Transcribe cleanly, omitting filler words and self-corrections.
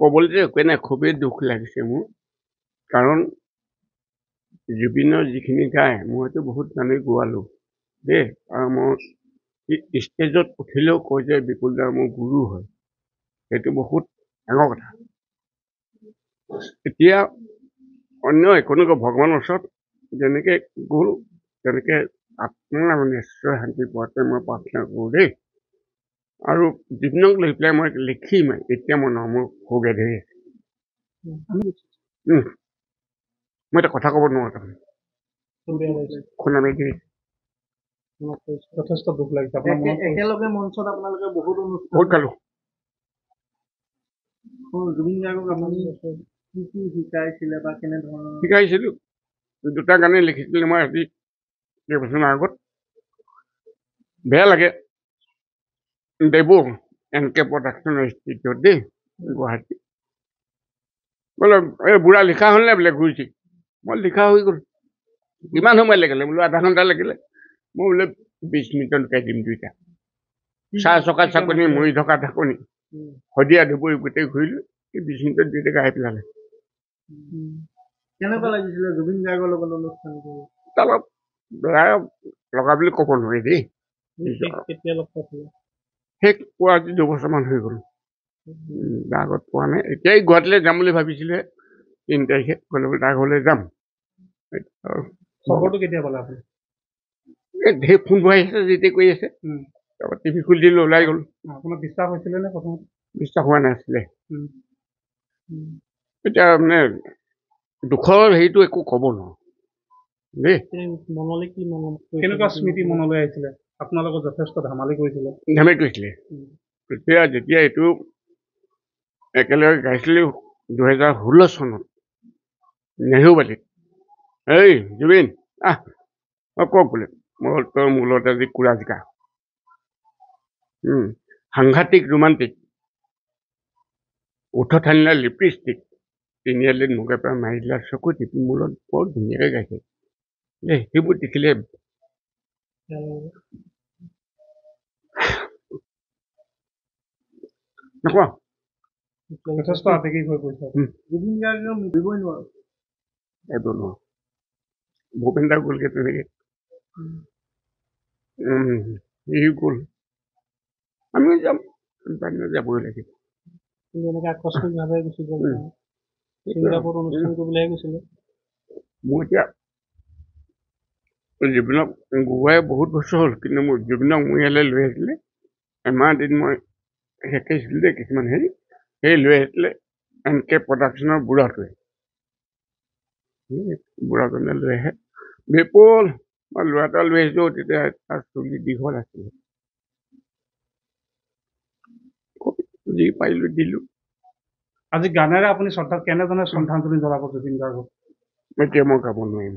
ক'বলৈ যে একোৱে নাই, খুবেই দুখ লাগিছে মোৰ। কাৰণ জুবিনৰ যিখিনি গায় মই হয়তো বহুত গানেই গোৱালোঁ দেই, আৰু মই ষ্টেজত উঠিলেও কয় যে বিপুল দা মোৰ গুৰু হয়, সেইটো বহুত ডাঙৰ কথা। এতিয়া অন্য একো নকওঁ, ভগৱানৰ ওচৰত যেনেকৈ গ'ল তেনেকৈ আত্মা নিশ্চয় শান্তি পোৱাটোৱে মই প্ৰাৰ্থনা কৰোঁ দেই। আৰু জুবিনক লৈ পেলাই মই লিখিম, এতিয়া মই মোৰ ভোগে ধৰি আছে। মই এটা কথা ক'ব নোৱাৰো তাৰমানে, শুনা নাই দেই। যথেষ্ট দুখ লাগিছে। একেলগে মঞ্চত আপোনালোকে বহুত খালোঁ। জুবিন গাৰ্গক আপুনি কি কি শিকাইছিলে বা কেনেধৰণৰ? শিকাইছিলোঁ, দুটা গানেই লিখিছিলোঁ মই আজি কেইবছৰমানৰ আগত। বেয়া লাগে, দেৱো NK প্ৰডাকশ্যনৰ ষ্টুডিঅ'ত দেই, গুৱাহাটী। বোলে এই বুঢ়া লিখা হ'লনে বোলে ঘূৰিছে? মই লিখা হৈ গ'ল। কিমান সময় লাগিলে? বোলো আধা ঘণ্টা লাগিলে। মই বোলে 20 মিনিটত লুকাই দিম দুইটা। চাহ চকা চাকনি মৰি থকা ঢাকনি শদিয়া ধুবুৰী গোটেই ঘূৰিলোঁ, 20 মিনিটত দুইটা গাই পেলালে। কেনেকুৱা লাগিছিলে জুবিন গাৰ্গৰ লগত অনুষ্ঠান কৰি? অলপ বেয়া লগা বুলি ক'ব নোৱাৰি দেই। কেতিয়া লগ পাইছিলে? সেই পোৱা আজি 2 বছৰমান হৈ গ'ল। আগত পোৱা নাই। এতিয়াই গুৱাহাটীলৈ যাম বুলি ভাবিছিলে 3 তাৰিখে, গ'লে বোলে তাৰ ঘৰলৈ যাম। খবৰটো কেতিয়া পালে আপুনি? এই ঢেৰ ফোন কৰি আছে, যেতিয়া কৰি আছে। তাৰপৰা টিভি খুলি দিলোঁ, ওলাই গ'ল। আপোনাৰ বিশ্বাস হৈছিলে নে প্ৰথমতে? বিশ্বাস হোৱা নাছিলে। এতিয়া মানে দুখৰ হেৰিটো একো ক'ব নোৱাৰো দেই। মনলৈ কি কেনেকুৱা স্মৃতি মনলৈ আহিছিলে? আপোনালোকক যথেষ্ট ধেমালি কৰিছিলে। ধেমালি কৰিছিলে। যেতিয়া এইটো একেলগে গাইছিলোঁ 2016 চনত নেহেৰুবালিত, এই জুবিন আহ কওক বোলে, মই তোৰ মূলত আজি কুৰা জিকা। সাংঘাতিক ৰোমান্টিক, ওঠ ঠাণ্ডা লিপষ্টিক, তিনিআলিত মুখে পৰা মাৰি দিলা চকু টিপি মূলত বৰ ধুনীয়াকৈ গাইছে দেই। সেইবোৰ দেখিলে নকওঁ, যথেষ্ট আৱেগিক হৈ পৰিছে। জুবিন গাৰ্গক মিলিবই নোৱাৰো, এইটো নহয়। ভূপেন দা গ'লগে তেনেকৈ, গ'ল, আমিও যাম, যাবই লাগিব। এনেকৈ আকস্মিকভাৱে গুচি গ'ল, ছিংগাপুৰত অনুষ্ঠান কৰিবলৈহে গৈছিলে। মোৰ এতিয়া জুবিনক গোৱাই বহুত বছৰ হ'ল, কিন্তু মোৰ জুবিনক মোৰ ইয়ালৈ লৈ আহিছিলে এমাহ দিন মই শিকাইছিলোঁ দেই কিছুমান হেৰি, সেই লৈ আহিছিলে NK প্ৰডাকশ্যনৰ বুঢ়াজনে লৈ আহে, বিপুল মই ল'ৰা এটা লৈ আহিছোঁ, তেতিয়া তাৰ চুলি দীঘল আছিলে, যি পাৰিলোঁ দিলোঁ। আজি গানেৰে আপুনি কেনেধৰণে শ্ৰদ্ধাঞ্জলি জনাব জুবিন গাৰ্গক? এতিয়া মই গাব নোৱাৰিম।